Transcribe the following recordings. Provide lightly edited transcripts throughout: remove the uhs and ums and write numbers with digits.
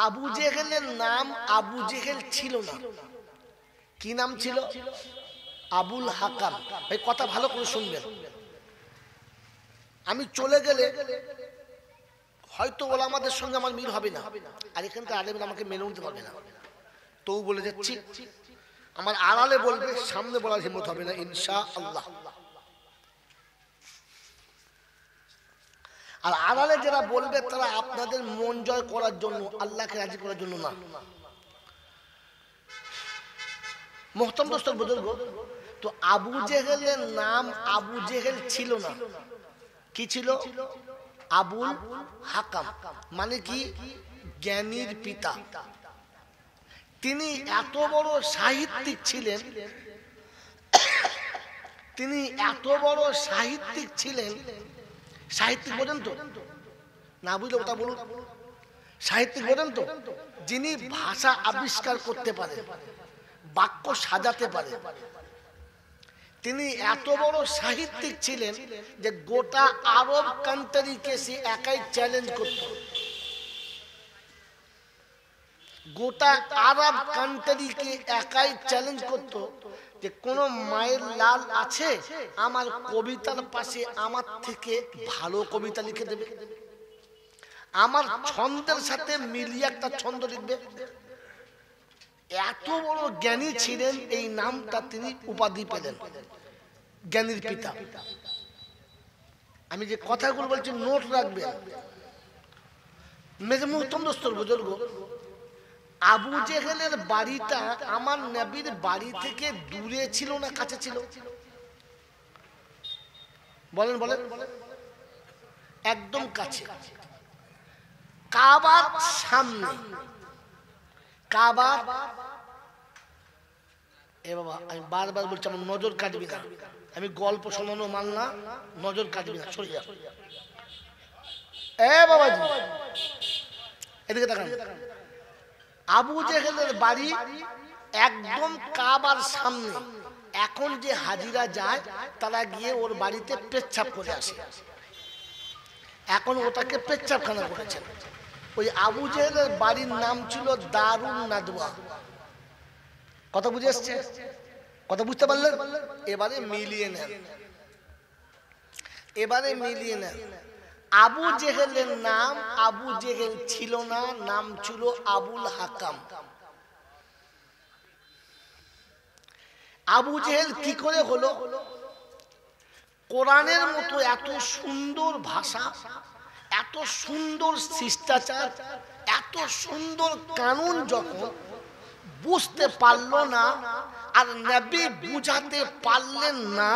আবু জেহেলের নাম আবু জেহেল ছিল না, কি নাম ছিল? আবুল হাকাম। ভাই কথা ভালো করে শুনবেন, আমি চলে গেলে হয়তো ওলামাদের সঙ্গে আমার মিল হবে না, আর এখানকার আলেমরা আমাকে মেনে নিতে পারবে না, তবু বলে যাচ্ছি আমার আড়ালে বলবে, সামনে বলার হিম্মত হবে না ইনশাআল্লাহ। আর আড়ালে যারা বলবে তারা আপনাদের মন জয় করার জন্য, আল্লাহকে রাজি করার জন্য না। মোহতরম দোস্ত বুজুর্গ, তো আবু জেহেলের নাম আবু জেহেল ছিল না, কি ছিল? আবুল হাকাম, মানে কি? জ্ঞানীর পিতা। তিনি এত বড় সাহিত্যিক ছিলেন, তিনি এত বড় সাহিত্যিক ছিলেন। সাহিত্যিক বোঝেন তো? না বুঝলে ওটা বলুন। সাহিত্যিক বোঝেন তো? যিনি ভাষা আবিষ্কার করতে পারেন, বাক্য সাজাতে পারে। তিনি এত বড় সাহিত্যিক ছিলেন যে গোটা আরব কান্ট্রিকে সে একাই চ্যালেঞ্জ করত। গোটা আরব কান্ট্রিকে একাই চ্যালেঞ্জ করত যে কোন মায়ের লাল আছে আমার কবিতার পাশে আমার থেকে ভালো কবিতা লিখে দেবে, আমার ছন্দের সাথে মিলিয়ে একটা ছন্দ লিখবে। এত বড় জ্ঞানী ছিলেন, এই নামটা তিনি উপাধি পেলেন জ্ঞানীর পিতা। আমি যে কথাগুলো বলছি নোট রাখবেন। মেজে মুহতরম দোস্তর বুজুর্গ, আবু জেহেলের বাড়িটা আমার নবীর বাড়ি থেকে দূরে ছিল না কাছে ছিল? বলেন বলেন। একদম কাছে, কাবার সামনে। কাবা, এ বাবা আমি বারবার বলছি আমার নজর কাটবি না, আমি গল্প শোনানো মাল না, নজর কাটবি না, সরে যা। এ বাবাজি এদিকে তাকান। আবু জেহেলের বাড়ি একদম কাবার সামনে। এখন যে হাজিরা যায় তারা গিয়ে ওর বাড়িতে পেচ্ছাপ করে আসে, এখন ওটাকে পেচ্ছাপখানা করেছেন। ওই আবু জেহেলের বাড়ির নাম ছিল দারুন নাদওয়া। কথা বুঝে আসছে? কথা বুঝতে পারলেন? এবারে মিলিয়ে নেন, এবারে মিলিয়ে নেন। আবু জেহেলের নাম আবু জেহেল ছিল না, নাম ছিল আবুল হাকাম। আবু জেহেল কি করে হলো? কোরআনের মতো এত সুন্দর ভাষা, এত সুন্দর শিষ্টাচার, এত সুন্দর কানুন যখন বুঝতে পারলো না আর নবী বুঝাতে পারলেন না,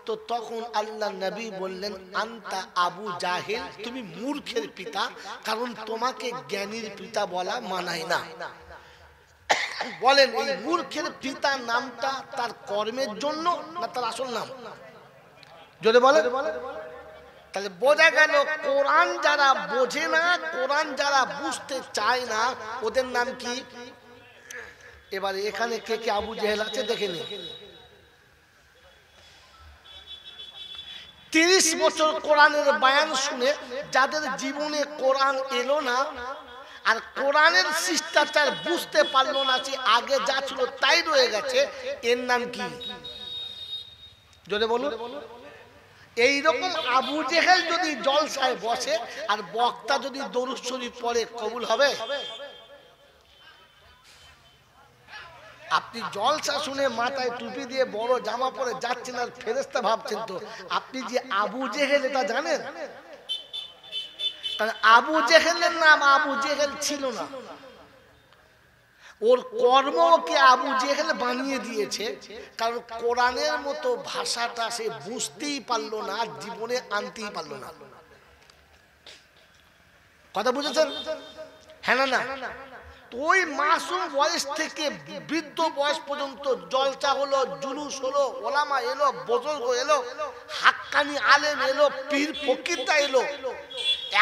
তো তখন আল্লাহ নবী বললেন আনতা আবু জাহেল, তুমি মূর্খের পিতা, কারণ তোমাকে জ্ঞানীর পিতা বলা মানায় না। বলেন এই মূর্খের পিতা নামটা তার কর্মের জন্য না তার আসল নাম? যদি বলে তাহলে বোঝা গেল কোরআন যারা বোঝে না, কোরআন যারা বুঝতে চায় না, ওদের নাম কি? এবারে এখানে কে কে আবু জেহেল আছে দেখে নিন। 30 বছর কোরআনের বয়ান শুনে যাদের জীবনে কোরআন এলো না আর কোরআনের শিষ্টাচার বুঝতে পারলো না, যে আগে যা ছিল তাই রয়ে গেছে, এর নাম কি? যদি বলুন। এইরকম আবু জেহেল যদি জলসায় বসে আর বক্তা যদি দরুদ শরীফ পড়ে, কবুল হবে? আপনি জলসা শুনে মাথায় টুপি দিয়ে বড় জামা পরে যাচ্ছেন আর ফেরেশতা ভাবছেন, তো আপনি যে আবু জেহেল এটা জানেন? কারণ আবু জেহেলের নাম আবু জেহেল ছিল না, ওর কর্মকে আবু জেহেল বানিয়ে দিয়েছে। কারণ কোরআনের মতো ভাষাটা সে বুঝতেই পারলো না, জীবনে আনতেই পারলো না। কথা বুঝেছেন? হ্যাঁ না না? ওই মাসুম বয়স থেকে বৃদ্ধ বয়স পর্যন্ত জলসা হলো, জুলুস হলো, ওলামা এলো, বুজুর্গ এলো, হাক্কানি আলেম এলো, পীর ফকিররা এলো।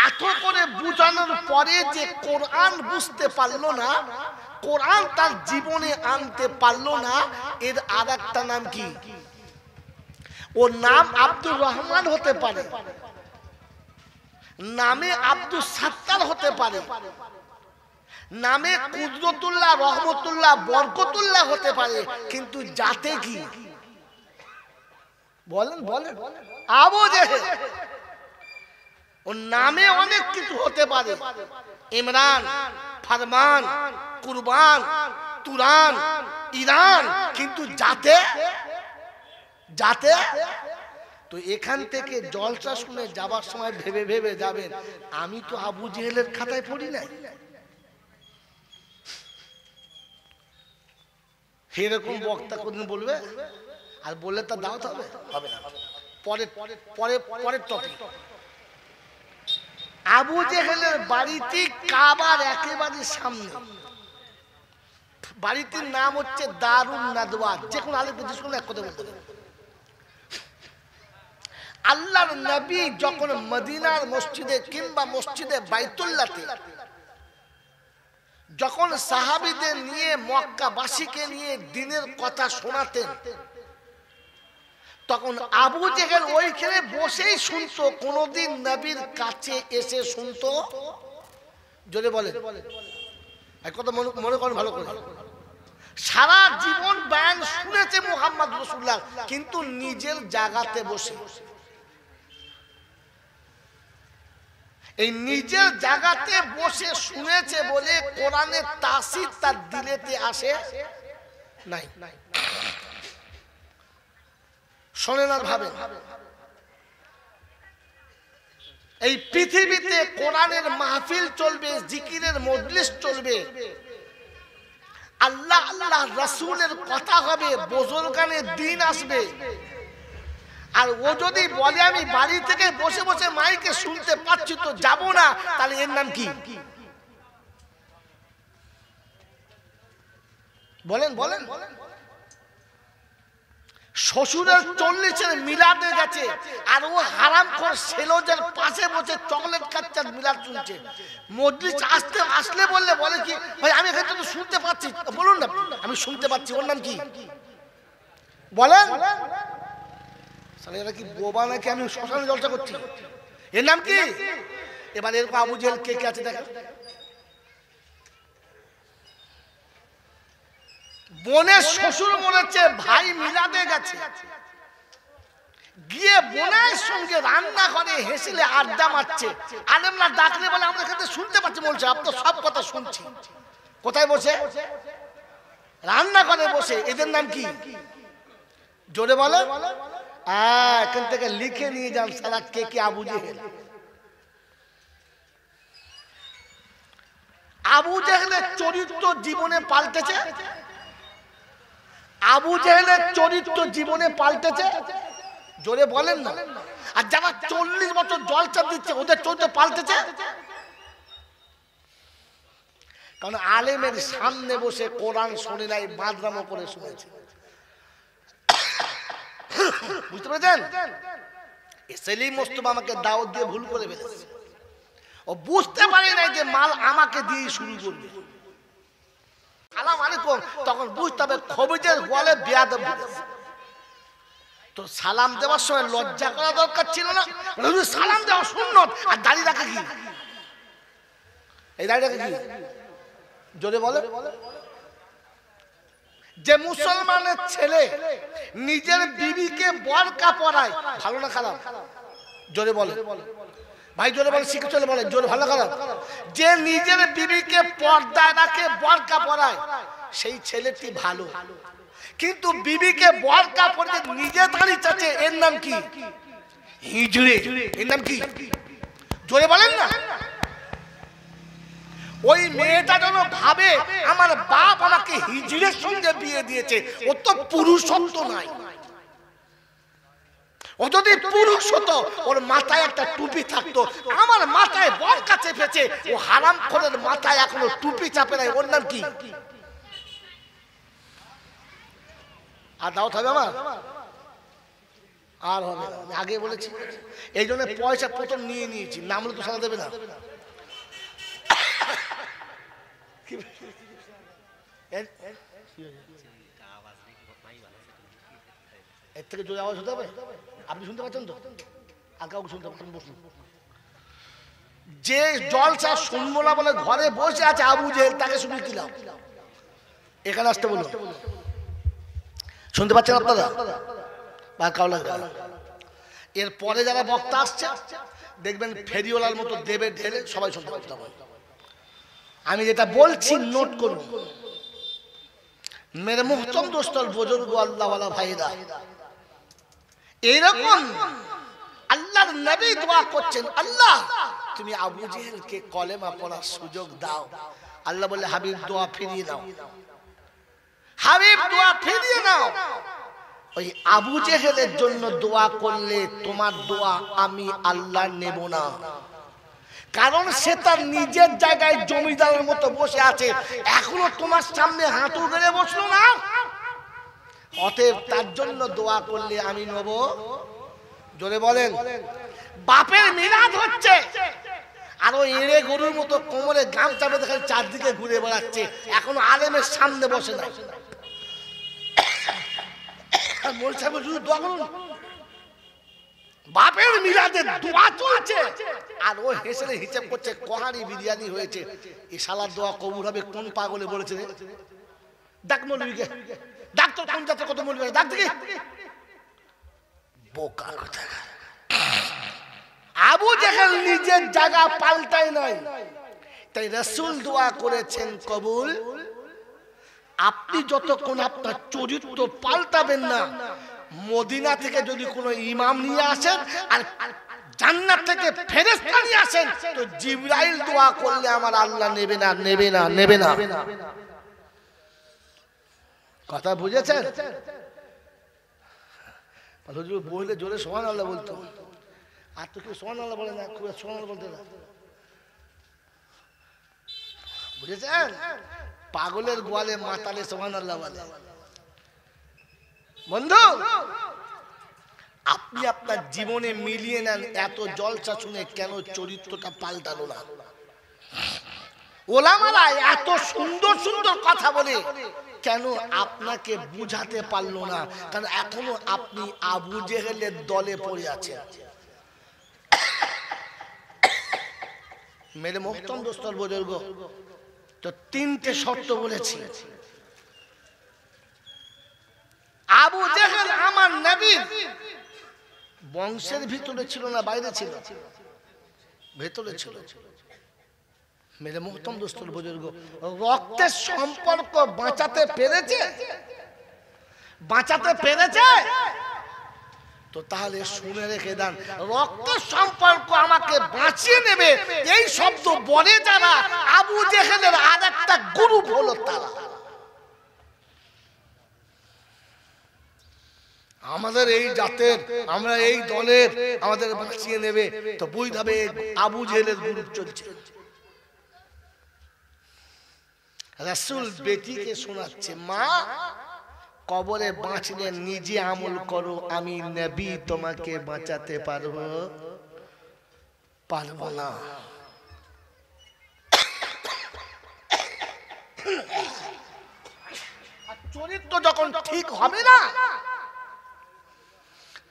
এত করে বুঝানোর পরে যে কোরআন বুঝতে পারলো না, কোরআন তার জীবনে আনতে পারলো না, এর আর একটা নাম কি? ওর নাম আব্দুর রহমান হতে পারে, নামে আব্দুল সাত্তার হতে পারে, নামে কুদরতুল্লাহ, রহমতুল্লাহ, বরকতুল্লাহ হতে পারে, কিন্তু জাতে কি? বলেন বলেন। আবু জেহেল ওর নামে অনেক কিছু হতে পারে, ইমরান, ফরমান, কুরবান, তুরান, ইরান, কিন্তু জাতে জাতে তো এখান থেকে জলসা শুনে যাবার সময় ভেবে ভেবে যাবেন, আমি তো আবু জেহেলের খাতায় পড়ি নাই। এরকম বক্তা কোনদিন বলবে? আর বললে তার দাওয়াত হবে? হবে না। পরে পরে পরে পরের টপিক। আবু জেহেলের বাড়িতে কাবার একেবারে সামনে, বাড়িটির নাম হচ্ছে দারুন নাদওয়া। যে কোনো আলেম জিজ্ঞেস করলে এক কথা বলতে হবে। আল্লাহর নবী যখন মদিনার মসজিদে কিংবা মসজিদে বাইতুল্লাহতে যখন সাহাবীদের নিয়ে, মক্কাবাসীকে নিয়ে দিনের কথা শোনাতেন, তখন আবু জেহেল ওইখানে বসেই শুনতো। কোনদিন নবীর কাছে এসে শুনতো? জোরে বলে, এক কথা মনে করেন ভালো করে। সারা জীবন বয়ান শুনেছে মুহাম্মদ রাসূলুল্লাহ, কিন্তু নিজের জায়গাতে বসে। এই নিজের জায়গাতে বসে শুনেছে বলে কোরআনের তাসির তার দিলেতে আসে নাই। শোনেন আর ভাবেন, এই পৃথিবীতে কোরআনের মাহফিল চলবে, জিকিরের মজলিস চলবে, আল্লাহ আল্লাহ রাসূলের কথা হবে, বুজুর্গানের দিন আসবে, আর ও যদি বলে আমি বাড়ি থেকে বসে বসে মাইকে শুনতে পাচ্ছি তো যাব না, তাহলে এর নাম কি? বলেন বলেন। শ্বশুরের 40-এর মিলাদে গেছে, আর ও হারামখোর সেলোজের পাশে বসে চকলেট খাচ্ছে, মিলাদ শুনছে। মজলিস আসলে বলে কি, ভাই আমি এখানে তো শুনতে পাচ্ছি, বলুন না আমি শুনতে পাচ্ছি, ওর নাম কি? বলেন। এরা কি বোবা নাকি? আমি শ্মশানে জলসা করছি, এর নাম কি? এবার এরকম আবু জেহেল কে কে আছে দেখেন। বোনের শ্বশুর মরেছে, ভাই মিলাদে গেছে, গিয়ে বোনের সঙ্গে রান্না করে হেসিলে আড্ডা মারছে। আলেমরা ডাকলে বলে আমরা এখানে শুনতে পাচ্ছি, বলছে আপনার সব কথা শুনছি। কোথায় বসে? রান্না করে বসে। এদের নাম কি? জোরে বলে। এখান থেকে লিখে নিয়ে যান সালা কে কে আবু জেহেল। আবু জেহেলের চরিত্র জীবনে পাল্টেছে, আবু জেহেলের চরিত্র জীবনে পাল্টেছে। জোরে বলেন না। আর যারা 40 বছর জলসা দিচ্ছে ওদের চরিত্র পাল্টেছে, কারণ আলেমের সামনে বসে কোরআন শুনে নাই, বাদরামো করে শুনেছে। বুঝতে পেরেছেন? সেলিম মোস্তফা আমাকে দাওয়াত দিয়ে ভুল করে ফেলেছে। ও বুঝতে পারে নাই যে মাল আমাকে দিয়ে শুরু করবে। সালাম আলাইকুম, তখন বুঝতে হবে খবিজের গোয়ালে বেয়াদব বলেছে। তো সালাম দেওয়ার সময় লজ্জা করা দরকার ছিল না? সালাম দেওয়া সুন্নত। আর দাড়ি রাখে কি? এই দাড়ি রাখে কি? জোরে বলে। যে মুসলমানের ছেলে নিজের বিবিকে বোরকা পরায়, ভালো না খারাপ? জোরে বলে ভাই, জোরে বলে, শিখে চলে বলে, জোরে ভালো খারাপ? যে নিজের বিবিকে পর্দায় রাখে, বোরকা পরায়, সেই ছেলেটি ভালো। কিন্তু বিবিকে বোরকা পরে নিজে দাঁড়িয়ে চাচ্ছে, এর নাম কি? হিজড়ে। এর নাম কি? জোরে বলেন না। ওই মেয়েটা যেন ভাবে আমার বাপ আমাকে হিজড়ের সঙ্গে বিয়ে দিয়েছে, ও তো পুরুষত্ব নাই। ও যদি পুরুষ হতো ওর মাথায় একটা টুপি থাকতো। আমার মাথায় বোরকা চেপেছে, ও হারামখোরের মাথায় এখনো টুপি চাপে নাই, ওর নাম কি? আর দাওয়াত হবে আমার? আর হবে না, আমি আগে বলেছি। এই জন্য পয়সা প্রথম নিয়ে নিয়েছি, নাম হলে তো সারা দেবে না। এর থেকে জোরে আওয়াজ হতে হবে। আপনি শুনতে পাচ্ছেন তো? আর কাউকে শুনতে পাচ্ছেন? বসুন। যে জলসা শুনবো না বলে ঘরে বসে আছে আবু জেহেল, তাকে শুনে কি লাভ? এখানে আসতে বলুন। শুনতে পাচ্ছেন আপনারা? এর পরে যারা বক্তা আসছে দেখবেন ফেরিওয়ালার মতো দেবে ঢেলে সবাই শুনতে পাচ্ছে। আমি যেটা বলছি নোট করুন। মেরে মুহতরম দোস্তর বুজুর্গ আল্লাহ ওয়ালা ভাইরা, এইরকম আল্লাহর নবী দোয়া করছেন, আল্লাহ তুমি আবু জেহেলকে কলেমা পড়ার সুযোগ দাও। আল্লাহ বলে হাবিব দোয়া ফিরিয়ে দাও, হাবিব দোয়া ফিরিয়ে নাও। ওই আবু জেহেলের জন্য দোয়া করলে তোমার দোয়া আমি আল্লাহ নেব না, কারণ সে তার নিজের জায়গায় জমিদারের মতো বসে আছে, এখনো তোমার সামনে হাঁটু গেড়ে বসলো না। অতএব তার জন্য দোয়া করলে আমি নেব। জোরে বলেন। বাপের মিলাদ হচ্ছে আর ওই এড়ে গরুর মতো কোমরে গামছা বেঁধে খালি চারদিকে ঘুরে বেড়াচ্ছে, এখনো আলেমের সামনে বসে না। বাপের মিলাদে দোয়া চলছে আর ও হেসে হিসেব করছে কোহারি বিরিয়ানি হয়েছে, এই শালার দোয়া কবুল হবে কোন পাগলে বলেছে? ডাক মৌলবীকে, ডাক তোর কোন জাতের কত মৌলবী, ডাক দেখি। বোকা কথা। আবু জেহেল নিজের জায়গা পাল্টায় নাই, তাই রাসূল দোয়া করেছেন কবুল। আপনি যতক্ষণ আপনার চরিত্র পাল্টাবেন না, মদিনা থেকে যদি কোনো ইমাম নিয়ে আসেন আর জান্নাত থেকে ফেরেশতা নিয়ে আসেন, তো জিবরাইল দোয়া করলে আমার আল্লাহ নেবে না, নেবে না, নেবে না। কথা বুঝেছেন? হুজুর বললে জোরে সুবহানাল্লাহ বলতো, আর তো কেউ সুবহানাল্লাহ বলে না, খুব সুবহানাল্লাহ বলতে না। বুঝেছেন? পাগলের গোয়ালে মাতালে সুবহানাল্লাহ বলে। বন্ধু, আপনি আপনার জীবনে মিলিয়ে নেন, এত জলসা শুনে কেন চরিত্রটা পাল্টালো না? ওলামারা এত সুন্দর সুন্দর কথা বলে কেন আপনাকে বুঝাতে পারলো না? কারণ এখনো আপনি আবু জেহেলের দলে পড়ে আছেন। মেরে মুহতরম দোস্তর বুজুর্গ, তো তিনটে শর্ত বলেছি। আবু জেহেল আমার নবীর বংশের ভিতরে ছিল না বাইরে ছিল? ভেতরে ছিল। মেরে মুহতরম দোস্তর বুজুর্গ, রক্তের সম্পর্ক বাঁচাতে পেরেছে? বাঁচাতে পেরেছে? তো তাহলে শুনে রেখে দেন, রক্তের সম্পর্ক আমাকে বাঁচিয়ে নেবে এই শব্দ বলে যারা, আবু জেহেলের আরেকটা গ্রুপ হলো তারা। আমাদের এই জাতের, আমরা এই দলের, আমাদের বাঁচিয়ে নেবে, তো বুঝবে আবু জেহেলের গ্রুপ চলছে। রাসূল বেটিকে শোনাচ্ছে, মা কবরে বাঁচলে নিজে আমল করো, আমি নবী তোমাকে বাঁচাতে পারবো না। চরিত্র যখন ঠিক হবে না,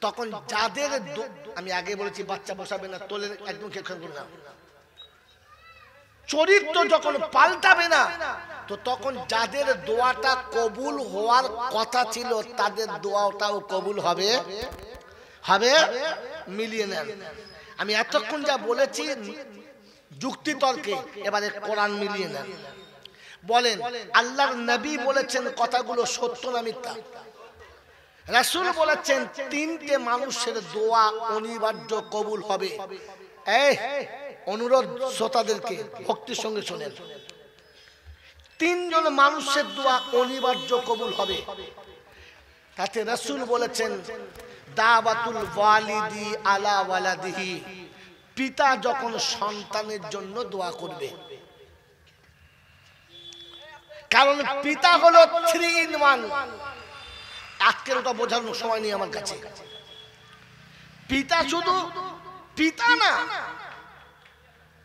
তখন যাদের, আমি আগে বলেছি বাচ্চা বসাবে না, তোলে একদম খেয়াল করবে না। চরিত্র যখন পাল্টাবে না, তো তখন যাদের দোয়াটা কবুল হওয়ার কথা ছিল তাদের দোয়াটাও কবুল হবে। হবে? মিলিয়ে নেন। আমি এতক্ষণ যা বলেছি যুক্তি তর্কে, এবারে কোরআন মিলিয়ে নেন। বলেন আল্লাহর নবী বলেছেন কথাগুলো সত্য না মিথ্যা? রাসূল বলেছেন তিনটে মানুষের দোয়া অনিবার্য কবুল হবে। এই অনুরোধ শ্রোতাদেরকে ভক্তির সঙ্গে শোনেন, তিনজন মানুষের দোয়া অনিবার্য কবুল হবে। তাতে রাসূল বলেছেন দাওয়াতুল ওয়ালিদি আলা ওয়ালাদিহি, পিতা যখন সন্তানের জন্য দোয়া করবে, কারণ পিতা হলো 3 in 1। আজকের ওটা বোঝানোর সময় নেই আমার কাছে। পিতা শুধু পিতা না,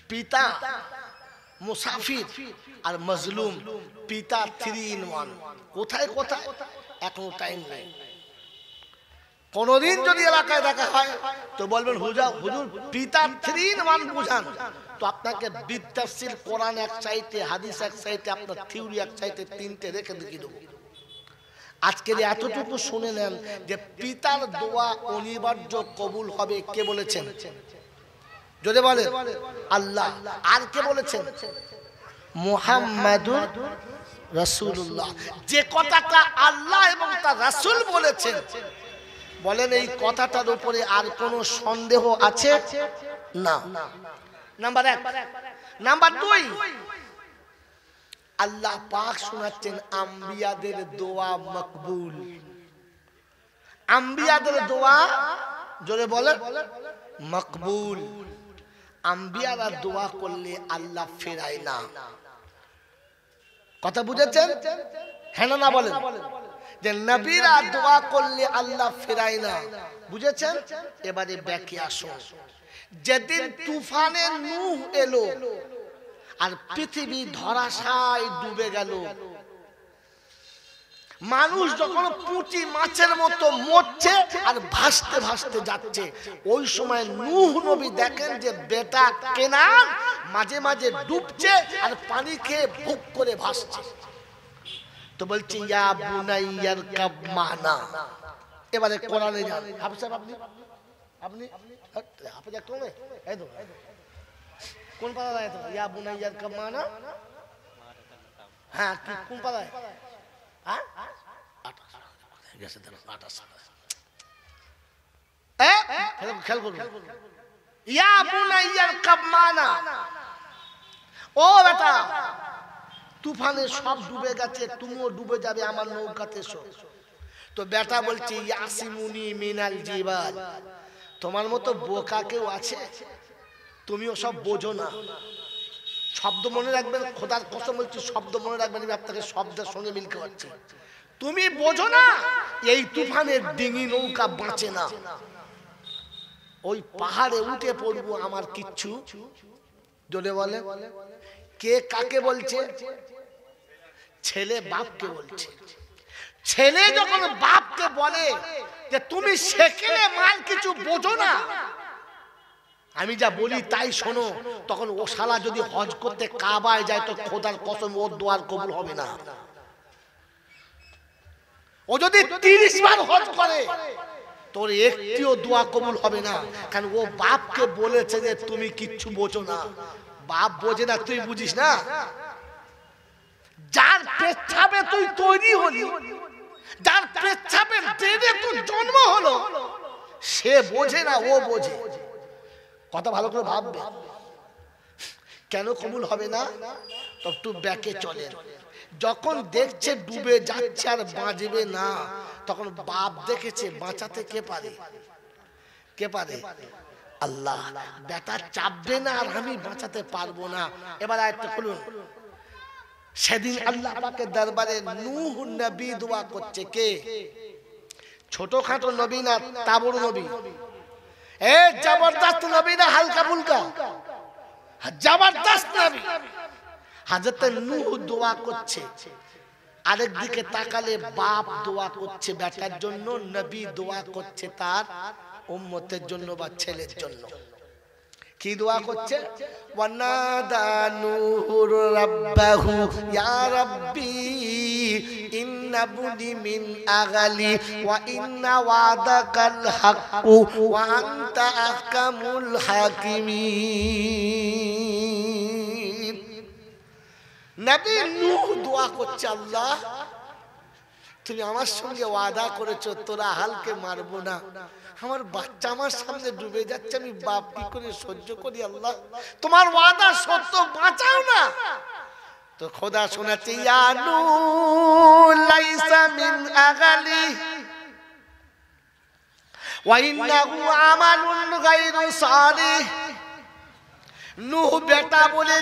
পিতা মুসাফির আর মজলুম, পিতা 3 in 1। কোথায় কোথায় এখনো টাইম নেই। কোনদিন যদি এলাকায় দেখা হয় তো বলবেন হুজুর পিতার 3 মান বুঝান, তো আপনাকে বিতাফসির কোরআন এক সাইডে, হাদিস এক সাইডে, আপনার থিওরি এক সাইডে, 3টে রেখে দেখিয়ে দেবো। আজকের এতটুকু শুনে নেন যে পিতার দোয়া অনিবার্য কবুল হবে। কে বলেছেন? যদি বলে আল্লাহ। আর কে বলেছেন? মুহাম্মাদুর রাসূলুল্লাহ। যে কথাটা আল্লাহ এবং তার রাসূল বলেছেন, বলেন এই কথাটার উপরে আর কোনো সন্দেহ আছে? না। নাম্বার 1। নাম্বার 2, আল্লাহ পাক শোনাচ্ছেন আম্বিয়াদের দোয়া মকবুল। আম্বিয়াদের দোয়া জোরে বলে মকবুল। আম্বিয়ারা দোয়া করলে আল্লাহ ফেরায় না। কথা বুঝেছেন? হ্যাঁ না বলেন যে নবীরা দোয়া করলে আল্লাহ ফেরায় না। বুঝেছেন? এবারে ব্যাকে আসুন। যেদিন তুফানে নূহ এলো আর পৃথিবী ধরাশায় ডুবে গেল, মানুষ যখন পুঁটি মাছের মতো মরছে আর ভাসতে ভাসতে যাচ্ছে, ওই সময় নূহ নবী দেখেন যে বেটা কেনান মাঝে মাঝে ডুবছে আর পানি খেয়ে ভুক করে ভাসছে। তো বলছে ইয়া বুনাইয়ার কাব মানা। এবারে কোরআনে যান। হাফেজ সাহেব আপনি হাফেজ একটু হবে এই তো কোন পারা যায় তো ইয়া বুনাইয়ার কাব মানা। হ্যাঁ কি কোন পারা? হ্যাঁ 28 গেছে দেন 28 খেল করুন। ইয়া বুনাইয়ার কাব মানা। ও বেটা, তুফানে সব ডুবে গেছে, তুমিও ডুবে যাবে, আমার নৌকাতে এসো। তো বেটা বলছে ইয়াসিমুনি মিনাল জিবাল। তোমার মতো বোকা কেউ আছে? তুমিও সব বোঝো না। শব্দ মনে রাখবেন, খোদার কসম বলছি শব্দ মনে রাখবেন, আমি আপনাকে শব্দের সঙ্গে মিলতে পারছি। তুমি বোঝো না এই তুফানের ডিঙি নৌকা বাঁচে না, ওই পাহাড়ে উঠে পড়বো আমার কিচ্ছু। জোরে বলে কে কাকে বলছে? ছেলে বাপকে বলছে। ছেলে যখন বাপকে বলে যে তুমি সেকেলে মাল কিছু বোঝো না, আমি যা বলি তাই শোনো, তখন ও শালা যদি হজ করতে কাবায় যায় তো খোদার কসম ওর দোয়ার কবুল হবে না। ও যদি 30 বার হজ করে তোর একটিও দোয়া কবুল হবে না, কারণ ও বাপকে বলেছে যে তুমি কিচ্ছু বোঝো না। বাপ বোঝে না, তুই বুঝিস না। যার পেচ্ছাপে তুই তৈরি হলি, যার পেচ্ছাপে দেহে তোর জন্ম হলো, সে বোঝে না, ও বোঝে। কথা ভালো করে ভাববে। কেন কবুল হবে না? তো একটু ব্যাকে চলেন। যখন দেখছে ডুবে যাচ্ছে আর বাঁচবে না, তখন বাপ দেখেছে বাঁচাতে কে পারে? কে পারে? আল্লাহ। বেটা চাপবে না আর আমি বাঁচাতে পারবো না। এবার আয়াতটা খুলুন। সেদিন আল্লাহ পাকের দরবারে নূহ নবী দোয়া করছে। কে? ছোটখাটো নবী না, তাবড় নবী। এ জবরদস্ত নবী না, হালকা ফুলকা, জবরদস্ত নবী। হযরত নূহ দোয়া করছে, আরেক দিকে তাকালে বাপ দোয়া করছে বেটার জন্য, নবী দোয়া করছে তার উম্মতের জন্য বা ছেলের জন্য। কি দোয়া করছে? ওয়ানাদা নূহুর রাব্বাহু ইয়া রাব্বি ইন্না বুনি মিন আগালি ওয়া ইন্না ওয়াদাকাল হাক্কু ওয়া আনতা আহকামুল হাকিমিন। নবী নূহ দোয়া করছে, আল্লাহ তুমি আমার সঙ্গে ওয়াদা করেছো তোরা হালকে মারবো না, আমার বাচ্চা আমার সামনে ডুবে যাচ্ছে, আমি বাপ কি করে সহ্য করি? আল্লাহ তোমার ওয়াদা সত্য, বাঁচাও না। তো খোদা শোনাচ্ছে ইয়া নূহ লাইসা মিন আগালি ওয়া ইন্নাহু আমালুন গায়রু সালিহ নূহ বেটা বলে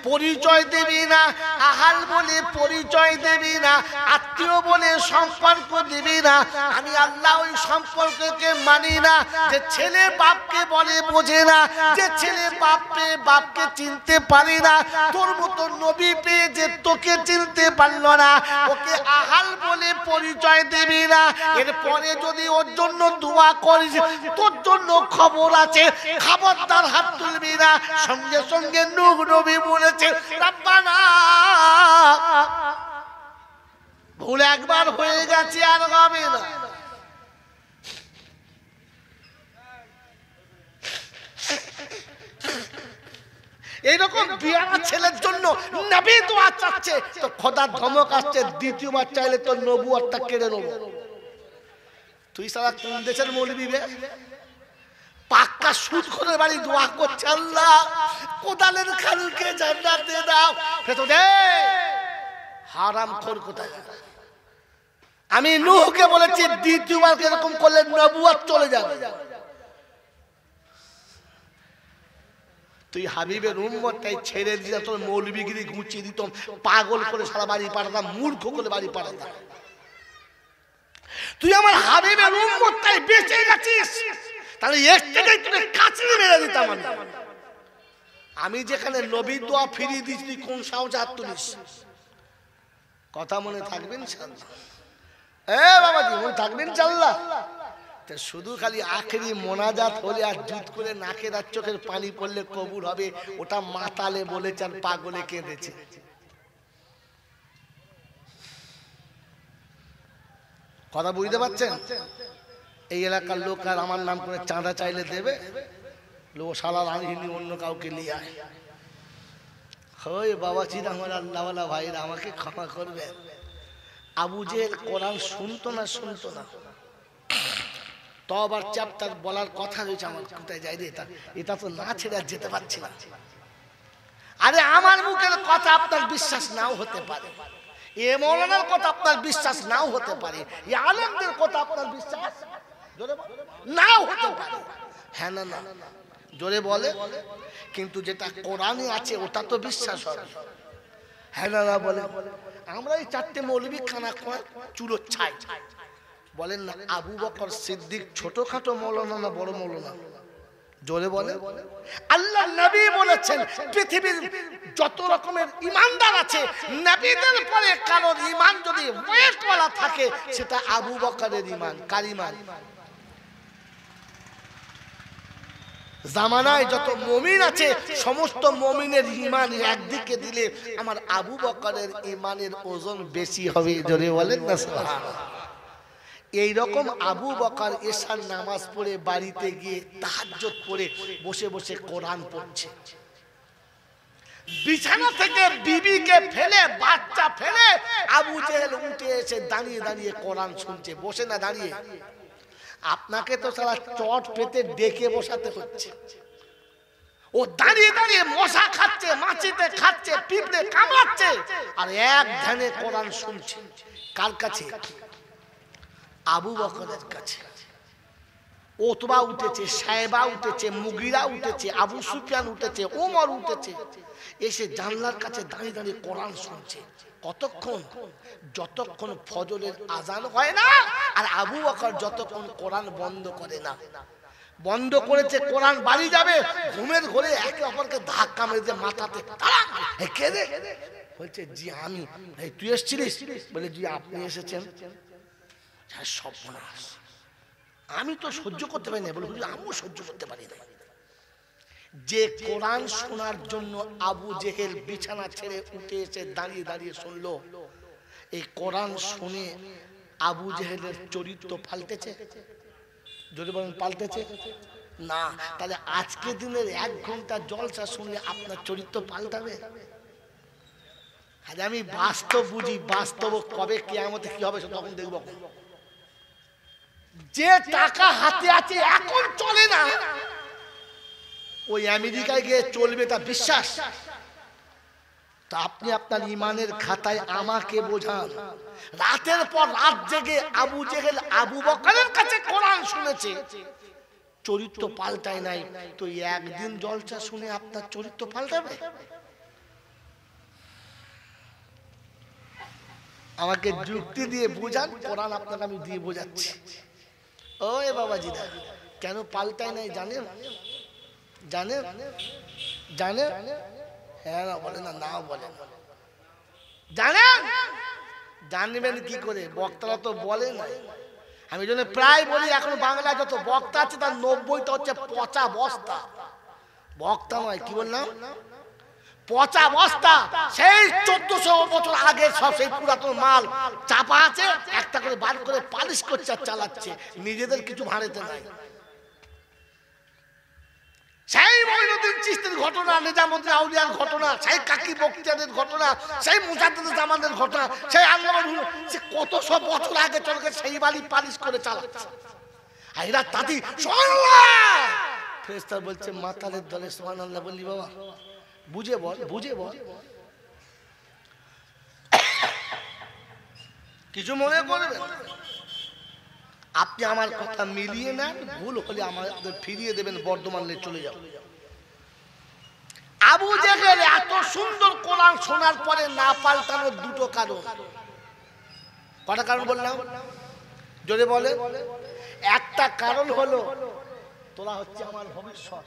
পরিচয় দিবি না, আহাল বলে পরিচয় দিবি না, আত্মীয় বলে সম্পর্ক দিবি না। আমি আল্লাহ ওই সম্পর্ককে মানি না। যে ছেলে বাপকে বলে বোঝে না, যে ছেলে বাপকে চিনতে পারে না, তোর মতো নবী পেয়ে যে তোকে চিনতে পারলো না, ওকে আহাল বলে পরিচয় দিবি না। এরপরে যদি ওর জন্য দোয়া করিস, তোর জন্য খবর আছে, খবরদার হাত তুলবি না। সঙ্গে সঙ্গে নূহ নবী বলেছে, রব্বানা, ভুল একবার হয়ে গেছে, আর হবে না। এইরকম বিয়ানা ছেলের জন্য নবী দোয়া চাচ্ছে, তো খোদার ধমক আসছে, দ্বিতীয়বার চাইলে তোর নবুয়তটা কেড়ে নেব। তুই সারা কোন দেশের মৌলবি বে? পাক্কা সুদ করে বাড়ি দোয়া করছে, আল্লাহ কোদালের খালকে জান্নাতে দাও। দে হারামখোর কোথায়। আমি নূহকে বলেছি দ্বিতীয়বার এরকম করলে নবুয়ত চলে যাবে। তুই হাবিবের উম্মতটাই ছেড়ে দিয়ে তোর মৌলবিগিরি গুছিয়ে দিত, পাগল করে সারা বাড়ি পাঠাতাম, মূর্খ করে বাড়ি পাঠাতাম। তুই আমার হাবিবের উম্মতটাই বেঁচে গেছিস, তাহলে একটাই তুই কাছে মেরে দিতাম। আমি যেখানে নবীর দোয়া ফিরিয়ে দিস, তুই কোন সাহসে হাত তুলিস? কথা মনে থাকবেন বাবাজি, মনে থাকবেন চাল্লা। শুধু খালি আখেরি মোনাজাত হলে আর জুত করে নাকের আর চোখের পানি পড়লে কবুল হবে, ওটা মাতালে বলেছে আর পাগলে কেঁদেছে। কথা বুঝতে পারছেন? এই এলাকার লোক আর আমার নাম করে চাঁদা চাইলে দেবে, লোক শালা রাঁধিনি অন্য কাউকে নিয়ে আয়। হয় বাবাজির, আমার আল্লাহওয়ালা ভাইরা আমাকে ক্ষমা করবে। আবু জেহেল কোরআন শুনতো না, তবার চ্যাপ্টার বলার কথা রয়েছে, আমার কোথায় যাই রে, এটা তো না ছেড়ে আর যেতে পারছি না। আরে আমার মুখের কথা আপনার বিশ্বাস নাও হতে পারে, এ মৌলানার কথা আপনার বিশ্বাস নাও হতে পারে, এ আলেমদের কথা আপনার বিশ্বাস নাও হতে পারে। হ্যাঁ না না জোরে বলে, কিন্তু যেটা কোরআনে আছে ওটা তো বিশ্বাস হবে। হ্যাঁ না না বলে। আমরা এই চারটে মৌলবি খানা চুলো ছাই বলেন না, আবু বকর সিদ্দিক ছোটখাটো মৌলানা না বড় মৌলানা? জোরে বলে। আল্লাহ নবী বলেছেন পৃথিবীর যত রকমের ইমানদার আছে, নবীদের পরে কারোর ঈমান যদি ওয়েটওয়ালা থাকে, সেটা আবু বকরের ঈমান। কার ঈমান? জামানায় যত মুমিন আছে, সমস্ত মুমিনের ঈমান একদিকে দিলে আমার আবু বকরের ঈমানের ওজন বেশি হবে। জোরে বলেন না সুবহানাল্লাহ। এই রকম আবু বকর এশার নামাজ পড়ে বাড়িতে গিয়ে তাহাজ্জুদ পড়ে বসে বসে কোরআন পড়ছে। বিছানা থেকে বিবিকে ফেলে, বাচ্চা ফেলে আবু জেহেল উঠে এসে দাঁড়িয়ে দাঁড়িয়ে কোরআন শুনছে, বসে না দাঁড়িয়ে। আপনাকে তো সারা চট পেতে ডেকে বসাতে হচ্ছে, ও দাঁড়িয়ে দাঁড়িয়ে মশা খাচ্ছে, মাছিতে খাচ্ছে, পিঁপড়ে কামড়াচ্ছে, আর এক ধ্যানে কোরআন শুনছে। কার কাছে? আবু বকরের কাছে। ওতবা উঠেছে, সাহেবা উঠেছে, মুগিরা উঠেছে, আবু সুফিয়ান উঠেছে, ওমর উঠেছে, এসে জানলার কাছে দাঁড়িয়ে দাঁড়িয়ে কোরআন শুনছে। কতক্ষণ? যতক্ষণ ফজরের আজান হয় না, আর আবু বকর যতক্ষণ কোরআন বন্ধ করে না। বন্ধ করেছে, কোরআন বাড়ি যাবে, ঘুমের ঘরে একে অপরকে ধাক্কা মেরে মাথাতে কে রে বলছে, জি আমি। তুই এসেছিলিস? বলে জি আপনি এসেছেন। সর্বনাশ, আমি তো সহ্য করতে পারি না। বলে আমিও সহ্য করতে পারি না। যে কোরআন শোনার জন্য আবু জেহেল বিছানা ছেড়ে উঠে এসে দাঁড়িয়ে দাঁড়িয়ে শুনলো, এই কোরআন শুনে আবু জেহেলের চরিত্র পাল্টেছে? যদি বলেন পাল্টেছে না, তাহলে আজকে দিনের 1 ঘন্টা জলসা শুনলে আপনার চরিত্র পাল্টাবে? আরে আমি বাস্তব বুঝি, বাস্তব কবে কিয়ামতে কি হবে তখন দেখবো। যে টাকা হাতে আছে এখন চলে না, ওই আমেরিকায় গিয়ে চলবে তা বিশ্বাস? তা আপনি আপনার ইমানের খাতায় আমাকে বোঝান। রাতের পর রাত জেগে আবু জেহেল আবু বকরের কাছে কোরআন শুনেছে, চরিত্র পাল্টায় নাই, তো একদিন জলসা শুনে আপনার চরিত্র পাল্টাবে? আমাকে যুক্তি দিয়ে বোঝান, কোরআন আপনাকে আমি দিয়ে বোঝাচ্ছি। ওই বাবাজিরা, কেন পাল্টায় নাই জানেন? জানেন? জানেন? হ্যাঁ না বলে না, নাও বলে না। জানেন? জানবেন কি করে? বক্তারা তো বলে না। আমি জন্য প্রায় বলি, এখন বাংলায় যত বক্তা আছে তার 90টা হচ্ছে পচা বস্তা। বক্তা নয়, কি বললাম? পচা বস্তা। সেই 1400 বছর আগে সব সেই পুরাতন মাল চাপা আছে, একটা করে বার করে পালিশ করছে আর চালাচ্ছে, নিজেদের কিছু ভাড়েতে নাই। সেই মঈনুদ্দিন চিশতির ঘটনা, নিজামুদ্দিন আউলিয়ার ঘটনা, সেই কাকি বক্তিয়ারের ঘটনা, সেই মুজাদ্দিদ জামানের ঘটনা, সেই আল্লামা সে কত সব বছর আগে চলে গেছে, সেই বাড়ি পালিশ করে চালাচ্ছে। আর এরা তাতি সুবহানাল্লাহ, ফেরেশতা বলছে মাতালের দলে সুবহানাল্লাহ বললি বাবা, বুঝে বল, বুঝে বল, কিছু মনে করবে। আপনি আমার কথা মিলিয়ে নেন, ভুল হলে আমাদের ফিরিয়ে দেবেন, বর্ধমানে চলে যাও। আবু জেহেল এত সুন্দর কোরআন শোনার পরে না পাল্টানোর দুটো কারণ। কটা কারণ বললাম? জোরে বলে। একটা কারণ হলো, তোরা হচ্ছে আমার ভবিষ্যৎ,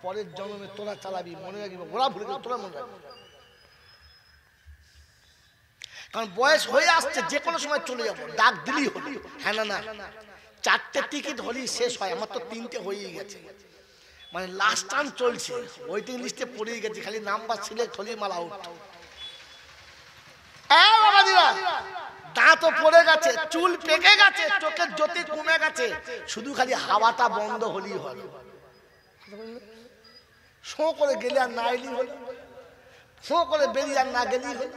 পরের জন্মে তোরা চালাবি, মনে রাখবি, ওরা ভুলে গেল, তোরা মনে রাখবি। কারণ বয়স হয়ে আসছে, যে কোনো সময় চলে যাবো, ডাক দিলেই হলো। হ্যাঁ না না, 4টে টিকিট হলেই শেষ হয়, আমার তো 3টে হয়েই গেছে, মানে লাস্ট টার্ম চলছে, ওয়েটিং লিস্টে পড়েই গেছে, খালি নাম্বার সিলেক্ট হলেই মাল আউট। দাঁতও পড়ে গেছে, চুল পেকে গেছে, চোখের জ্যোতি কমে গেছে, শুধু খালি হাওয়াটা বন্ধ হলেই হলো। শো করে গেলে আর না এলি হলো, শো করে বেরিয়ে আর না গেলেই হলো।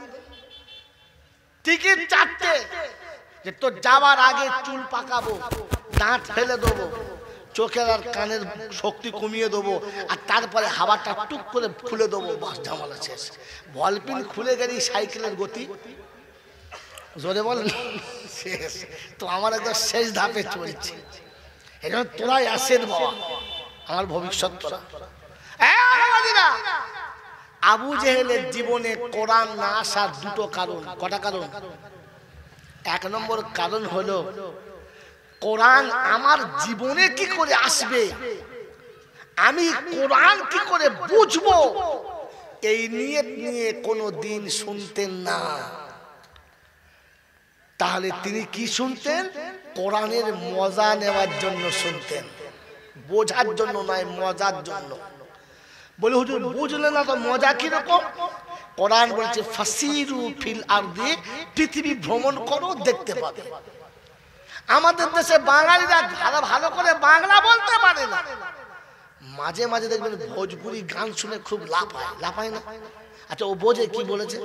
টিকিট 4টে, যে তোর যাওয়ার আগে চুল পাকাবো, দাঁত ফেলে দেবো, চোখের আর কানের শক্তি কমিয়ে দেবো, আর তারপরে হাওয়াটা টুক করে খুলে দেবো, বাস ঝামেলা শেষ। বলপিন খুলে গেলি সাইকেলের গতি, জোরে বল, শেষ। তো আমার একদম শেষ ধাপে চলছে, এই জন্য তোরাই আসেন বাবা, আমার ভবিষ্যৎ তোরা। আবু জেহেলের জীবনে কোরআন না আসার দুটো কারণ। কটা কারণ? 1 নম্বর কারণ হলো, কোরআন আমার জীবনে কি করে আসবে, আমি কোরআন কি করে বুঝবো, এই নিয়ত নিয়ে কোনো দিন শুনতেন না। তাহলে তিনি কি শুনতেন? কোরআনের মজা নেওয়ার জন্য শুনতেন, বোঝার জন্য নয়, মজার জন্য। বলে হুজুর বুঝলে না তো মজা কিরকম? কোরআন বলছে ফাসিরু ফিল আরদি, পৃথিবী ভ্রমণ করো, দেখতে পাবে। আমাদের দেশে বাঙালিরা ভালো করে বাংলা বলতে পারে না, মাঝে মাঝে দেখবেন ভোজপুরি গান শুনে খুব লাফায় না? আচ্ছা, ও বোঝে কি বলেছে,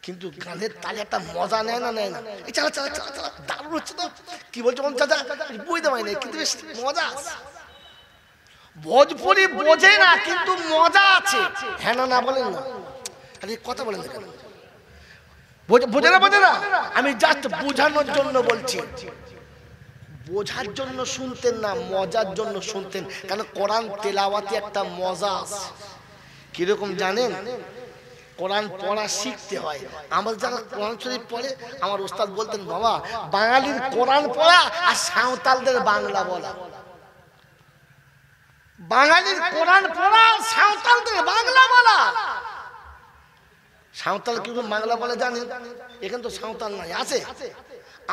কিন্তু গানের তালে একটা মজা নেয় না, নেয় না। এই চালা চালা চালা চালা, দারুণ হচ্ছে তো, কি বলছো চাচা, বুঝতে পারি না, কিন্তু বেশ মজা আছে। ভোজপুরি বোঝে না, কিন্তু মজা আছে। হ্যাঁ না, না বলেন না, আরে কথা বলেন না কেন? বোঝে না, আমি জাস্ট বোঝানোর জন্য বলছি। বোঝার জন্য শুনতেন না, মজার জন্য শুনতেন। কারণ কোরআন তেলাওয়াতে একটা মজা আছে। কিরকম জানেন? কোরআন পড়া শিখতে হয়। আমাদের যারা কোরআন শরীফ পড়ে, আমার ওস্তাদ বলতেন, বাবা বাঙালির কোরআন পড়া আর সাঁওতালদের বাংলা বলা। বাঙালির কোরআন পড়া, সাঁওতালদের বাংলা বলা। সাঁওতাল কিন্তু বাংলা বলে জানেন? এখানে তো সাঁওতাল নাই, আছে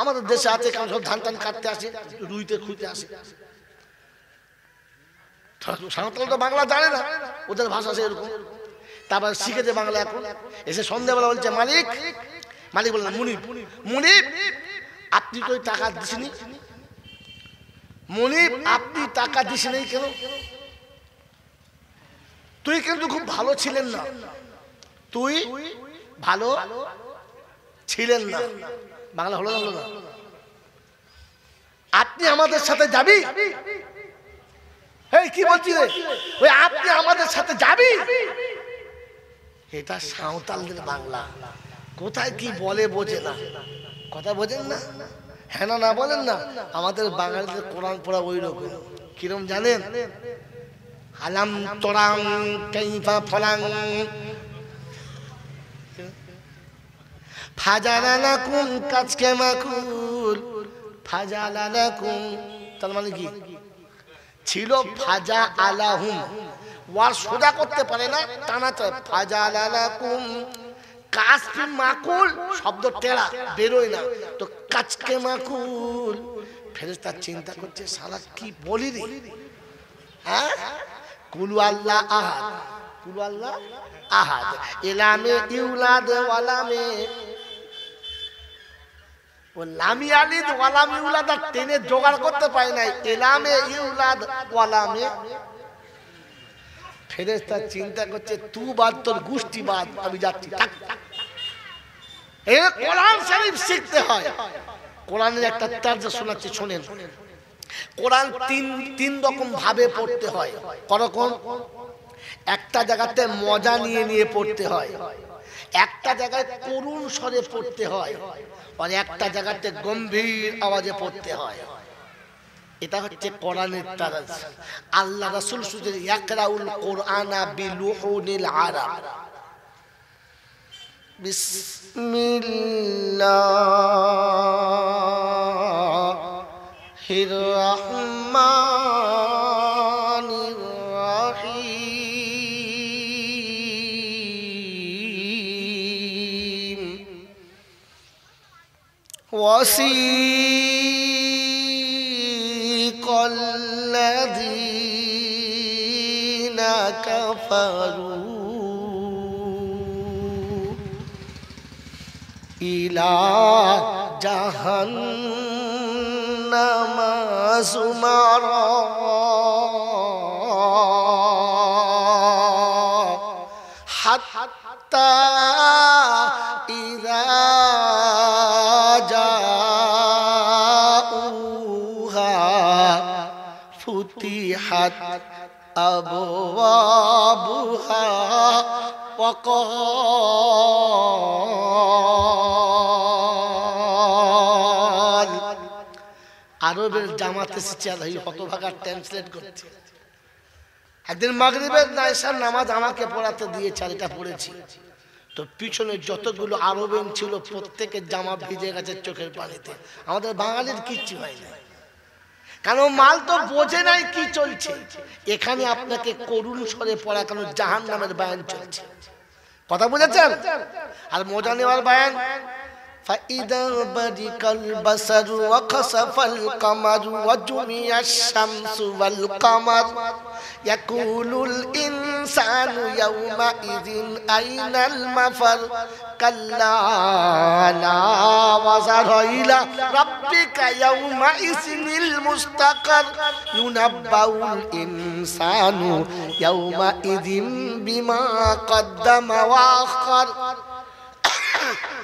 আমাদের দেশে আছে, কারণ সব ধান টান কাটতে আসে, রুইতে খুঁজতে আসে। সাঁওতাল তো বাংলা জানে না, ওদের ভাষা আছে এরকম। তারপর শিখেছে বাংলা। এখন এসে সন্ধ্যাবেলা বলছে, মালিক বললেন, মুনিব আপনি তো টাকা দিসনি, মুনিব আপনি টাকা দিসনি কেন? তুই কিন্তু খুব ভালো ছিলেন না, তুই ভালো ছিলেন না। বাংলা হলো না? আপনি আমাদের সাথে যাবি? এই কি বলছি রে, ওই আপনি আমাদের সাথে যাবি, এটা সাঁওতালদের বাংলা। কোথায় কি বলে বোঝে না, কথা বোঝেন না? হ্যাঁ না, না বলেন না? আমাদের বাঙালিদের কোরআন পড়া ওই রকম। কিরম জানেন? আলাম তোরাং কাইফা ফলাং ফাজালালাকুম কাজকে মাকুল ফাজালালাকুম, তার মানে কি ছিল? ফাজা আলাহুম, ওয়ার সোজা করতে পারে না, টানাতে ফাজালালাকুম কাজকে মাকুল, শব্দ টেরা বেরোয় না, তো কাজকে মাকুল। ফেরেশতা চিন্তা করছে সালা কি বলি রে, হ্যাঁ? কুলু আল্লাহ আহাদ, কুলু আল্লাহ আহাদ, ইলামে ইউলাদ ওয়ালামে, ও লামি আলিদ ওয়ালাম ইউলাদ টেনে জোগাড় করতে পারে নাই, ইলামে ইউলাদ ওয়ালামে। ফেরেশতা চিন্তা করছে তু বাদ, তোর গোষ্ঠী বাদ, আমি যাচ্ছি। এই কোরআন শরীফ শিখতে হয়। কোরআনের একটা তার্জমা শোনাচ্ছি, শোনেন। কোরআন তিন রকম ভাবে পড়তে হয়। করকম? একটা জায়গাতে মজা নিয়ে নিয়ে পড়তে হয়, একটা জায়গায় করুণ স্বরে পড়তে হয়, আর একটা জায়গাতে গম্ভীর আওয়াজে পড়তে হয়। এটা হচ্ছে কোরআনের তারাজ। আল্লাহ রাসূল শুধু ইয়াকরাউল কোরআনা বিলুহুনিল আরাব। বিসমিল্লাহির রাহমানির রাহিম। الذين كفروا إلى جهنم زمرا حتى إذا فتحت أبوابها وقال। আরবের জামাত এসেছে, আর এই হতভাগা ট্রান্সলেট করছে। একদিন মাগরিবের নাইশার নামাজ আমাকে পড়াতে দিয়েছে, আর এটা পড়েছি। তো পিছনে যতগুলো আরবেন ছিল প্রত্যেকের জামা ভিজে গেছে চোখের পানিতে। আমাদের বাঙালির কিচ্ছু হয় না, কারণ মাল তো বোঝে নাই কি চলছে। এখানে আপনাকে করুণ স্বরে পড়া, কেন জাহান্নামের বয়ান চলছে। কথা বুঝেছেন? আর মজা নেওয়ার বয়ান। فإذا برق البصر وخسف القمر وجمع الشمس والقمر يقول الإنسان يومئذ أين المفر كلا لا وزر إلى ربك يومئذ المستقر ينبأ الإنسان يومئذ بما قدم وأخر।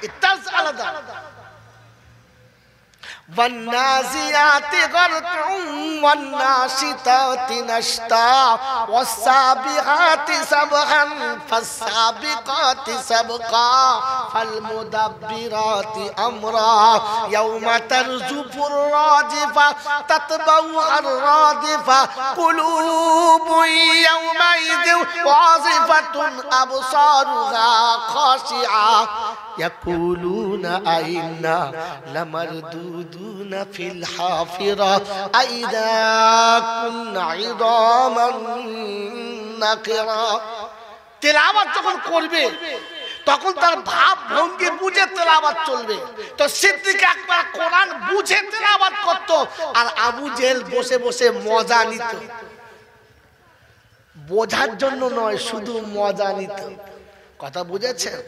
الترس আলাদা। والنازعات غرقا والناشطات نشطا والسابحات سبحا فالسابقات سبقا فالمدبرات أمرا يوم ترجف الراجفة تتبعها الرادفة قلوب يومئذ واجفة أبصارها خاشعة يقولون أئنا لمردودون في الحافرة أئذا كنا عظاما نخرة। তেলাওয়াত যখন করবে তখন তার ভাব ভঙ্গি বুঝে তেলাওয়াত চলবে। তো সিদ্দিক আকবর কোরআন বুঝে তেলাওয়াত করত, আর আবু জেহেল বসে বসে মজা নিত। বোঝার জন্য নয়, শুধু মজা নিত। কথা বুঝেছেন?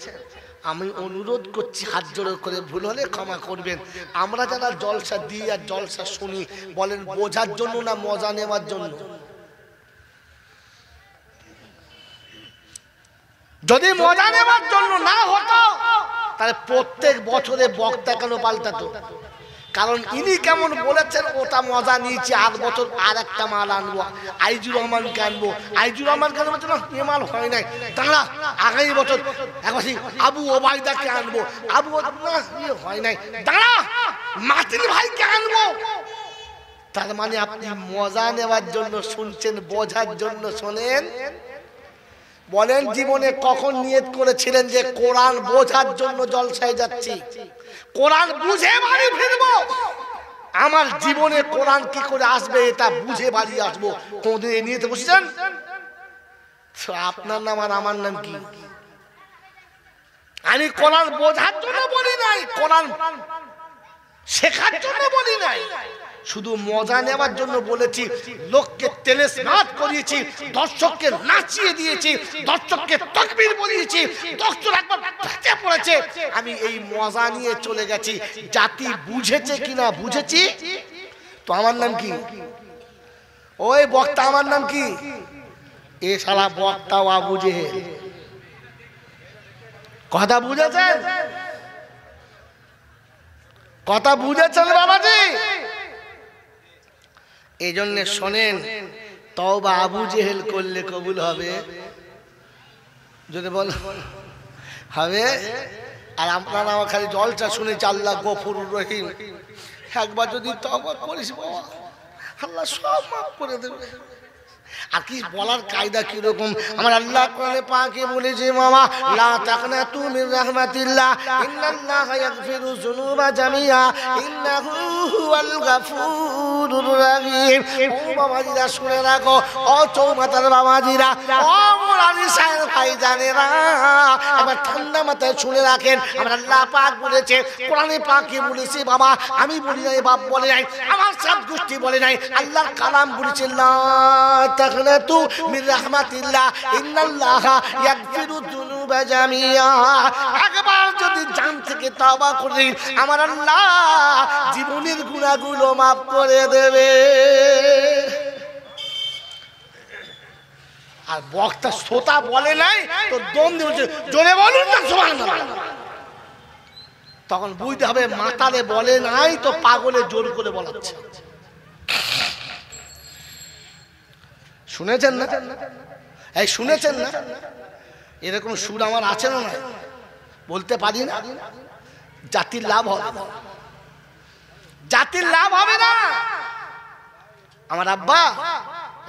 আমি অনুরোধ করছি হাত জোড় করে, ভুল হলে ক্ষমা করবেন। আমরা যারা জলসা দিই আর জলসা শুনি, বলেন বোঝার জন্য না মজা নেওয়ার জন্য? যদি মজা নেওয়ার জন্য না হতো তাহলে প্রত্যেক বছরে বক্তা কেন পাল্টাতো? কারণ ইনি কেমন বলেছেন ওটা মজা নিয়েছি, আর বছর আর একটা মাল আনবো, আইজুর রহমানকে আনবো। আইজুর রহমানকে আনবো না, এ মাল হয় নাই, দাঁড়া আগামী বছর এখন আবু ওবায়দাকে আনবো, আবু হয় নাই, দাঁড়া মাতির ভাইকে আনবো। তার মানে আপনি মজা নেওয়ার জন্য শুনছেন, বোঝার জন্য শোনেন? বলেন জীবনে কখন নিয়ত করেছিলেন যে কোরআন বোঝার জন্য জলসায় যাচ্ছি, কোরআন বুঝে বাড়ি ফিরবো? আমার জীবনে কোরআন কি করে আসবে এটা বুঝে বাড়ি আসবো, কোনদিন এই নিয়তে বসেছেন? আপনার নাম আর আমার নাম কি? আমি কোরআন বোঝার জন্য বলি নাই, কোরআন শেখার জন্য বলি নাই, শুধু মজা নেওয়ার জন্য বলেছি। লোককে তেলেস্মাত করিয়েছি, দর্শককে নাচিয়ে দিয়েছি, দর্শককে তাকবীর বলিয়েছি, দর্শক একবার ফেটে পড়েছে, আমি এই মজা নিয়ে চলে গেছি। জাতি বুঝেছে কিনা বুঝেছি। তো আমার নাম কি? ওই বক্তা আমার নাম কি? এ শালা বক্তাও আবু জেহেল। কথা বুঝেছেন? কথা বুঝেছেন বাবাজি? এই জন্য শোনেন, তওবা আবু জেহেল করলে কবুল হবে? যদি বল হবে। আর আপনারা আমার খালি জলটা শুনেছি আল্লাহ গফুরুর রহিম, একবার যদি তওবা করিস বাবা, আল্লাহ সব মাফ করে দেবে। আর কি বলার কায়দা কি রকম? আমার আল্লাহ কোরআনে পাকে বলেছে, মামা লা তাকনাতু মির রাহমাতিল্লাহ ইন্নাল্লাহা ইয়াগফিরু যুনুবা জামিআ ইন্নাহু হুয়াল গাফুরুর রহিম। ও বাবাজিরা শুনে রাখো, ও চৌমাতার বাবাজিরা, ও মুরাদি সাহেব ভাইজানেরা, এবার ঠান্ডা মাথায় শুনে রাখেন। আমার আল্লাহ পাক বলেছে, কোরআনে পাকে বলেছে, বাবা আমি বলি নাই, বাপ বলে নাই, আমার সাত গোষ্ঠী বলে নাই, আল্লাহর কালাম বলেছে, লা তাকনাতু মির রাহমাতিল্লাহ ইন্নাল্লাহা ইয়াগফিরু যুনুবা জামিআ। একবার যদি জান থেকে তওবা করি, আমার আল্লাহ জীবনের গুনাহগুলো maaf করে দেবে। আর বক্তা শ্রোতা বলে নাই তো দম দিয়ে জোরে বলুন না সুবহানাল্লাহ। তখন বুঝতে হবে মাতালে বলে নাই তো পাগলে জোর করে বলাচ্ছে। শুনেছেন না? এই শুনেছেন না? এরকম সুর আমার আছে না? বলতে পারি না। জাতির লাভ হবে না, জাতির লাভ হবে না। আমার আব্বা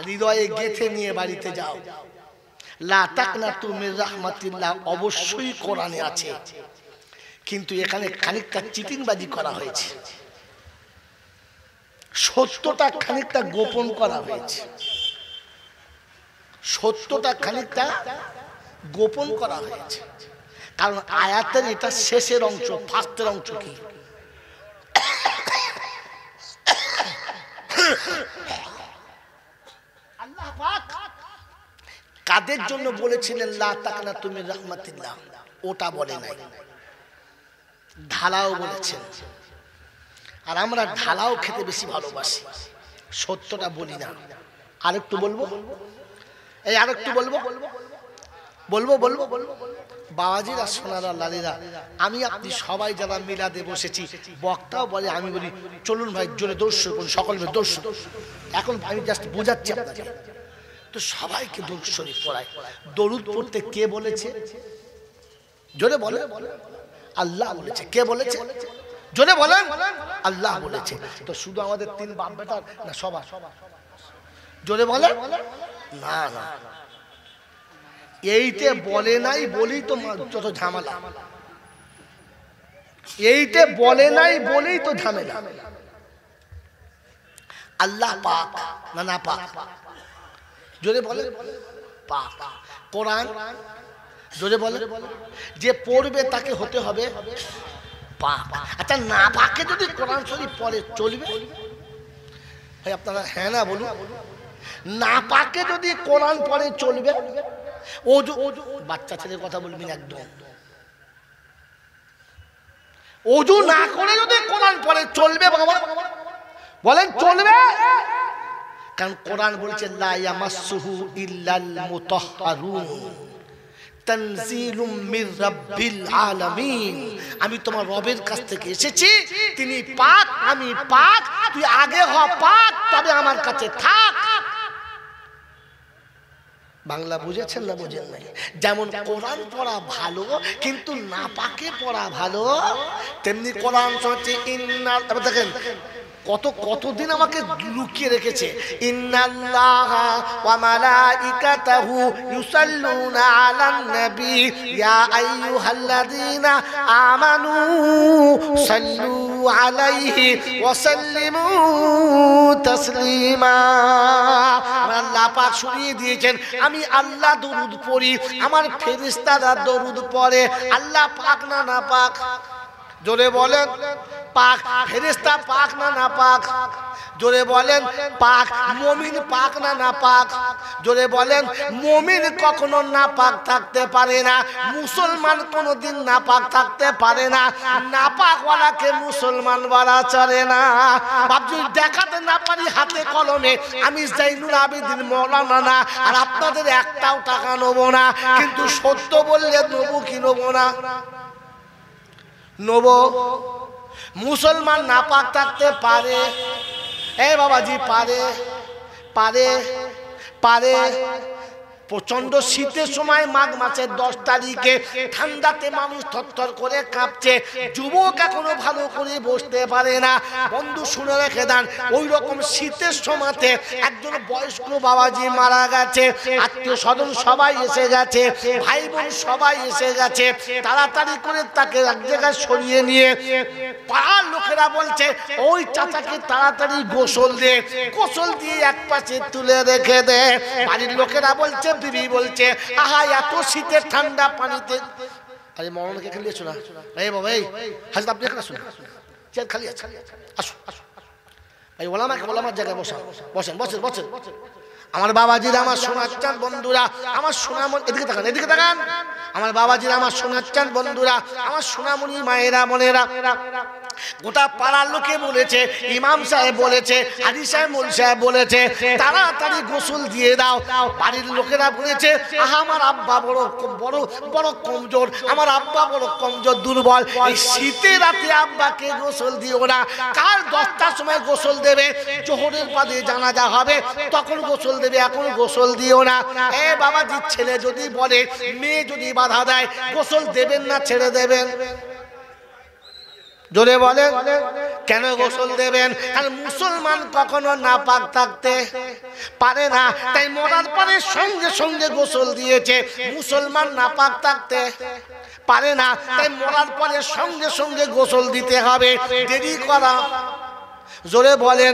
হৃদয়ে গেঁথে নিয়ে বাড়িতে যাও, লা তাকনাতু মির রাহমাতিল্লাহ অবশ্যই কোরআনে আছে, কিন্তু এখানে খানিকটা চিটিংবাজি করা হয়েছে, সত্যটা খানিকটা গোপন করা হয়েছে, সত্যটা খানিকটা গোপন করা হয়েছে। কারণ আয়াতের এটা শেষের অংশ, ফার্স্টের অংশ কি? আল্লাহ পাক কাদের জন্য বলেছিলেন লা তাকনাতু মির রাহমাতিল্লাহ, ওটা বলে নাই, ঢালাও বলেছেন। আর আমরা ঢালাও খেতে বেশি ভালোবাসি, সত্যটা বলি না। আরেকটু বলবো, এই আরেকটু বলবো বলবো বলবো বাবাজিরা, সোনারা, লালিরা, আমি আপনি সবাই যারা মিলাদে বসেছি, বক্তাও বলে, আমি বলি চলুন ভাই জোরে দর্শ করুন, সকল মিলে দর্শ। এখন আমি জাস্ট বোঝাচ্ছি আপনাকে, তো সবাইকে দরুদ শরীফ পড়ায়। দরুদ পড়তে কে বলেছে? জোরে বলে। আল্লাহ বলেছে। কে বলেছে? জোরে বলেন। আল্লাহ বলেছে। তো শুধু আমাদের তিন বাপ বেটার না, সবার? জোরে বলে না, না, এইতে বলে নাই বলেই তো যত ঝামেলা, এইতে বলে নাই বলেই তো ঝামেলা। আল্লাহ পাক না, না পাক? জোরে বলে পাক। কোরআন জোরে বলে, যে পড়বে তাকে হতে হবে পাক। আচ্ছা না পাকে যদি কোরআন শরীফ পড়ে চলবে? ভাই আপনারা হ্যাঁ না বলুন। না পাকে যদি কোরআন পড়ে চলবে? ওযু, বাচ্চা ছেলের কথা বলবেন একদম। ওযু না করে যদি কোরআন পড়ে চলবে বাবা? বলেন চলবে? কারণ কোরআন বলছে লা ইয়ামাসসুহু ইল্লাল মুতাহহারুন তানজিলুম মির রাব্বিল আলামিন। আমি তোমার রবের কাছ থেকে এসেছি, তিনি পাক, আমি পাক, তুই আগে হ পাক, তবে আমার কাছে থাক। বাংলা বুঝেছেন না বুঝেন নাই? যেমন কোরআন পড়া ভালো কিন্তু না পাকে পড়া ভালো, তেমনি কোরআন হচ্ছে ইন্নাল, দেখেন কতদিন আমাকে লুকিয়ে রেখেছে। ইন্নাল্লাহা ওয়া মালাইকাতাহু ইউসাল্লুনা আলান নবী ইয়া আইয়ুহাল্লাযীনা আমানু সাল্লু আলাইহি ওয়া সাল্লিমু তাসলিমা। আল্লাহ পাক শুনিয়ে দিয়েছেন আমি আল্লাহ দরুদ পড়ি, আমার ফেরেশতারা দরুদ পড়ে। আল্লাহ পাক না নাপাক? জোরে বলেন পাক। ফেরেশতা পাক না নাপাক? জোরে বলেন পাক। মুমিন পাক না নাপাক? জোরে বলেন মুমিন কখনো নাপাক থাকতে পারে না, মুসলমান কোনোদিন নাপাক থাকতে পারে না। নাপাক ওয়ালাকে মুসলমান বলা চলে না। বাপজি দেখাতে না পারি হাতে কলমে আমি জাইনুল আবেদিন মাওলানা না, আর আপনাদের একটাও টাকা নেবো না, কিন্তু সত্য বললে নেবো কি নেবো না? নেবো। মুসলমান নাপাক থাকতে পারে? এ বাবাজি পারে, পারে, পারে। প্রচন্ড শীতের সময় মাঘ মাসের 10 তারিখে ঠান্ডাতে মানুষ থরথর করে কাঁপছে, যুবক এখনো ভালো করে বসতে পারে না। বন্ধু শুনে রেখে দেন, ওই রকম শীতের সময়তে একজন বয়স্ক বাবাজি মারা গেছে, আত্মীয় স্বজন সবাই এসে গেছে, ভাই বোন সবাই এসে গেছে। তাড়াতাড়ি করে তাকে এক জায়গায় সরিয়ে নিয়ে পাড়ার লোকেরা বলছে ওই চাচাকে তাড়াতাড়ি গোসল দে, গোসল দিয়ে এক পাশে তুলে রেখে দে। বাড়ির লোকেরা বলছে, বিবি বলছে আহা এত শীতের ঠান্ডা পানিতে। আরে মরণকে খেলিয়েছো না? এই বাবা এই হাজরত আপনি এখানে আসুন, চেয়ার খালি আছে, আসুন আসুন। এই ওলামার জায়গায় বসেন, বসেন বসেন বসেন। আমার বাবাজিরা আমার শোনাচ্ছেন বন্ধুরা, আমার সোনামণি এদিকে তাকান, এদিকে তাকান। আমার বাবাজিরা আমার শোনাচ্ছেন বন্ধুরা, আমার সোনামণি মায়েরা বোনেরা, গোটা পাড়ার লোকে বলেছে, ইমাম সাহেব বলেছে, হাজি সাহেব মুল সাহেব বলেছে তাড়াতাড়ি গোসল দিয়ে দাও। বাড়ির লোকেরা বলেছে আহা আমার আব্বা বড় বড় বড় কমজোর, আমার আব্বা বড় কমজোর দুর্বল, এই শীতের রাতে আব্বাকে গোসল দিও না। কাল 10টার সময় গোসল দেবে, জোহরের পরে জানাজা হবে, তখন গোসল দেবে, এখন গোসল দিও না। এ বাবাজি ছেলে যদি বলে, মেয়ে যদি বাধা দেয়, গোসল দেবেন না ছেড়ে দেবেন? জোরে বলেন কেন গোসল দেবেন? আর মুসলমান কখনো নাপাক থাকতে পারে না, তাই মরার পরে সঙ্গে সঙ্গে গোসল দিয়েছে। মুসলমান নাপাক থাকতে পারে না, তাই মরার পরে সঙ্গে সঙ্গে গোসল দিতে হবে, দেরি করা। জোরে বলেন